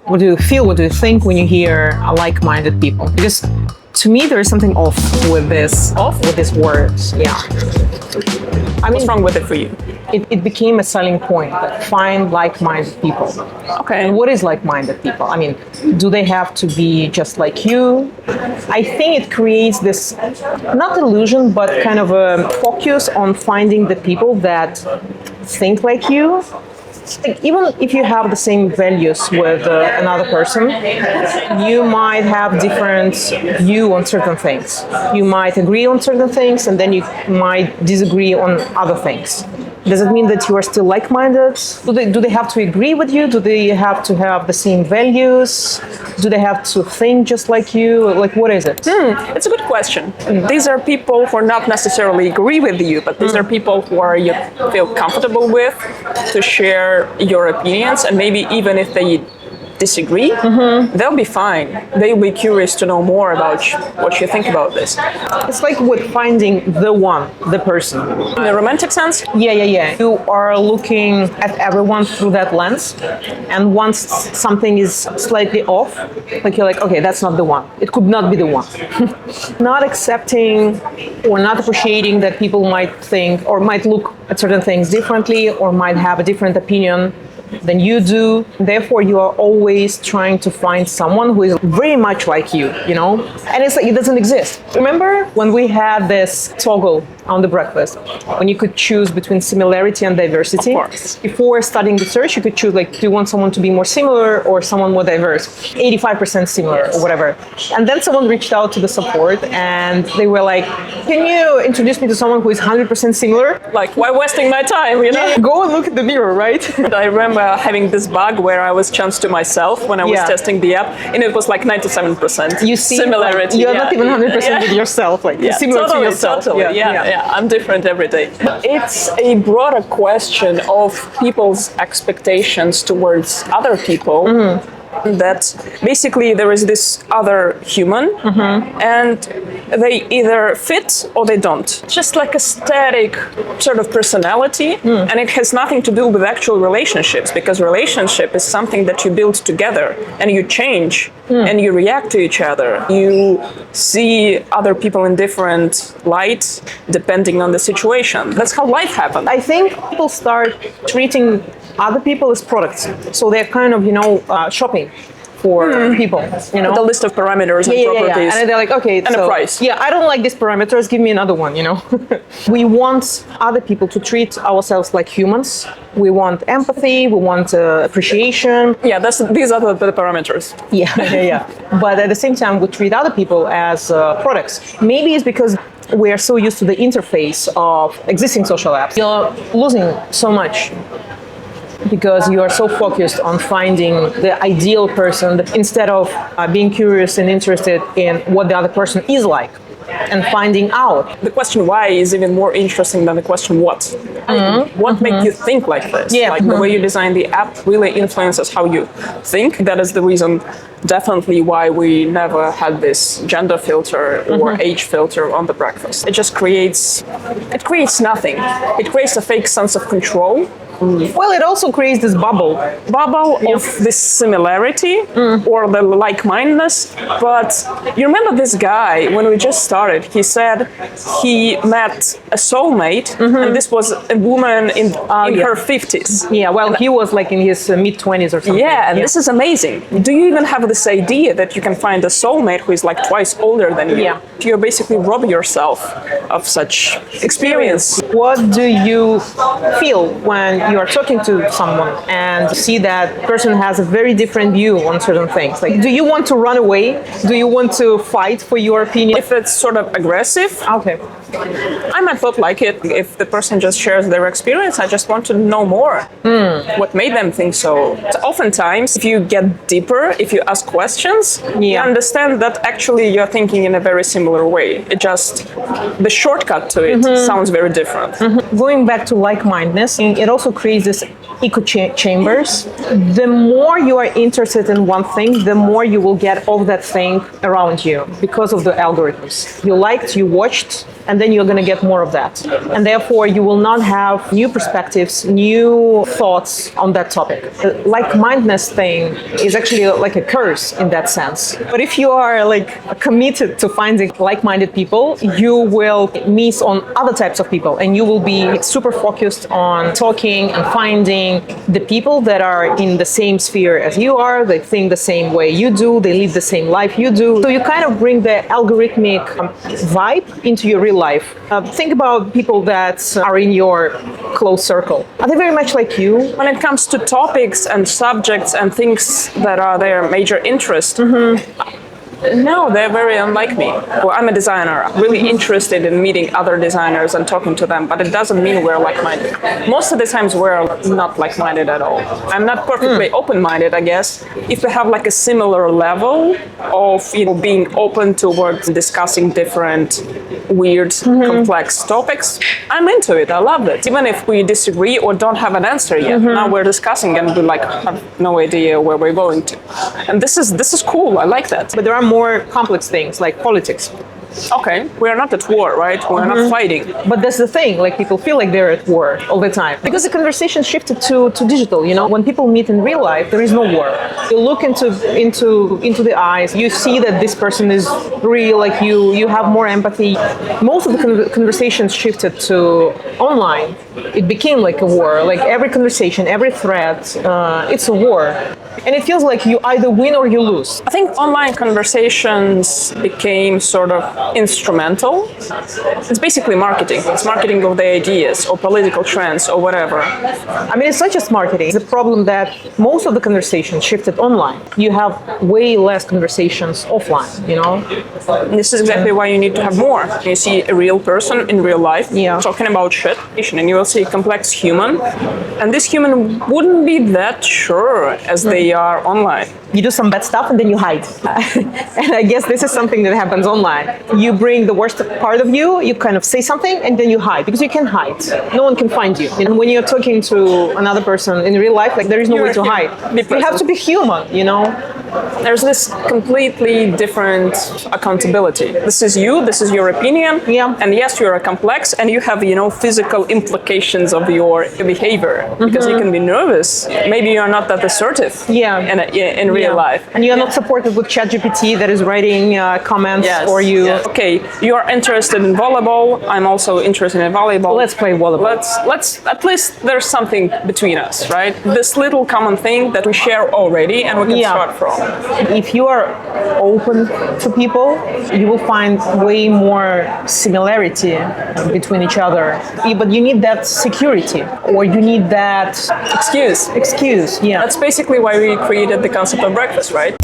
What do you feel? What do you think when you hear like-minded people? Because to me, there is something off with this. Off? With these words. Yeah. What's wrong with it for you? It became a selling point. Like, find like-minded people. Okay. And what is like-minded people? I mean, do they have to be just like you? I think it creates this, not illusion, but kind of a focus on finding the people that think like you. Like, even if you have the same values with another person, you might have different view on certain things. You might agree on certain things, and then you might disagree on other things. Does it mean that you are still like-minded? Do they have to agree with you? Do they have to have the same values? Do they have to think just like you? Like, what is it? It's a good question. These are people who are not necessarily agree with you, but these are people who are you feel comfortable with to share your opinions, and maybe even if they disagree, they'll be fine. They'll be curious to know more about what you think about this. It's like with finding the one, the person. In a romantic sense? Yeah. You are looking at everyone through that lens, and once something is slightly off, like you're like, okay, that's not the one. It could not be the one. Not accepting or not appreciating that people might think or might look at certain things differently or might have a different opinion than you do. Therefore, you are always trying to find someone who is very much like you, you know? And it's like, it doesn't exist. Remember when we had this toggle on the breakfast, when you could choose between similarity and diversity? Of course. Before starting the search, you could choose, like, do you want someone to be more similar or someone more diverse? 85% similar or whatever. And then someone reached out to the support and they were like, can you introduce me to someone who is 100% similar? Like, why wasting my time, you know? Go and look at the mirror, right? I remember having this bug where I was chanced to myself when I was testing the app, and it was like 97%. You see, similarity. Like, you're not even 100% with yourself, like similar to yourself. Totally. Yeah, I'm different every day. It's a broader question of people's expectations towards other people. That basically there is this other human and they either fit or they don't. Just like a static sort of personality, and it has nothing to do with actual relationships, because relationship is something that you build together and you change and you react to each other. You see other people in different light depending on the situation. That's how life happens. I think people start treating other people as products. So they're kind of, shopping for people, The list of parameters and properties. And they're like, okay, and a price. Yeah, I don't like these parameters, give me another one, We want other people to treat ourselves like humans. We want empathy, we want appreciation. Yeah, these are the parameters. Yeah. But at the same time, we treat other people as products. Maybe it's because we are so used to the interface of existing social apps. You're losing so much because you are so focused on finding the ideal person that instead of being curious and interested in what the other person is like and finding out. The question why is even more interesting than the question what. What makes you think like this? Yeah. Like the way you design the app really influences how you think. That is the reason definitely why we never had this gender filter or age filter on the breakfast. It just creates nothing. It creates a fake sense of control. Well, it also creates this bubble of this similarity or the like-mindedness. But you remember this guy, when we just started, he said he met a soulmate, and this was a woman in her 50s. Yeah, well, he was like in his mid-20s or something. Yeah, and this is amazing. Do you even have this idea that you can find a soulmate who is like twice older than you? Yeah. You basically rob yourself of such experience. What do you feel when you are talking to someone and see that person has a very different view on certain things? Like, do you want to run away? Do you want to fight for your opinion? If it's sort of aggressive, Okay. I might not like it. If the person just shares their experience, I just want to know more. What made them think so? Oftentimes, if you get deeper, if you ask questions, you understand that actually you're thinking in a very similar way. It just, the shortcut to it sounds very different. Going back to like-mindedness, it also creates this chambers. The more you are interested in one thing, the more you will get of that thing around you because of the algorithms. You liked, you watched, and then you're going to get more of that. And therefore, you will not have new perspectives, new thoughts on that topic. The like-mindedness thing is actually like a curse in that sense. But if you are like committed to finding like-minded people, you will miss on other types of people, and you will be super focused on talking and finding the people that are in the same sphere as you are. They think the same way you do. They live the same life you do. So you kind of bring the algorithmic vibe into your real life. Think about people that are in your close circle. Are they very much like you? When it comes to topics and subjects and things that are their major interest, no, they're very unlike me. Well, I'm a designer. I'm really interested in meeting other designers and talking to them, but it doesn't mean we're like-minded. Most of the times we're not like-minded at all. I'm not perfectly open-minded, I guess. If we have like a similar level of being open towards discussing different weird, complex topics, I'm into it. I love it. Even if we disagree or don't have an answer yet, now we're discussing and we have no idea where we're going to. And this is cool. I like that. But there are more complex things like politics. Okay, we're not at war, right? We're not fighting. But that's the thing, like people feel like they're at war all the time. Because the conversation shifted to digital, When people meet in real life, there is no war. You look into the eyes, you see that this person is real like you have more empathy. Most of the conversations shifted to online. It became like a war. Like every conversation, every thread, it's a war. And it feels like you either win or you lose. I think online conversations became sort of instrumental. It's basically marketing. It's marketing of the ideas or political trends or whatever. I mean, it's not just marketing. It's the problem that most of the conversations shifted online. You have way less conversations offline, And this is exactly why you need to have more. You see a real person in real life talking about shit, and you will see a complex human. And this human wouldn't be that sure as they are online. You do some bad stuff and then you hide. And I guess this is something that happens online. You bring the worst part of you, you kind of say something and then you hide because you can hide. No one can find you. And when you're talking to another person in real life, like there is no way to hide. You have to be human, There's this completely different accountability. This is you, this is your opinion. Yeah. And yes, you're complex and you have, physical implications of your behavior because you can be nervous. Maybe you're not that assertive in real life. And you're not supported with ChatGPT that is writing comments for you. Yes. Okay, you're interested in volleyball. I'm also interested in volleyball. Let's play volleyball. Let's at least there's something between us, right? This little common thing that we share already and we can start from. If you are open to people, you will find way more similarity between each other. But you need that security or you need that excuse. Excuse, yeah. That's basically why we created the concept of breakfast, right?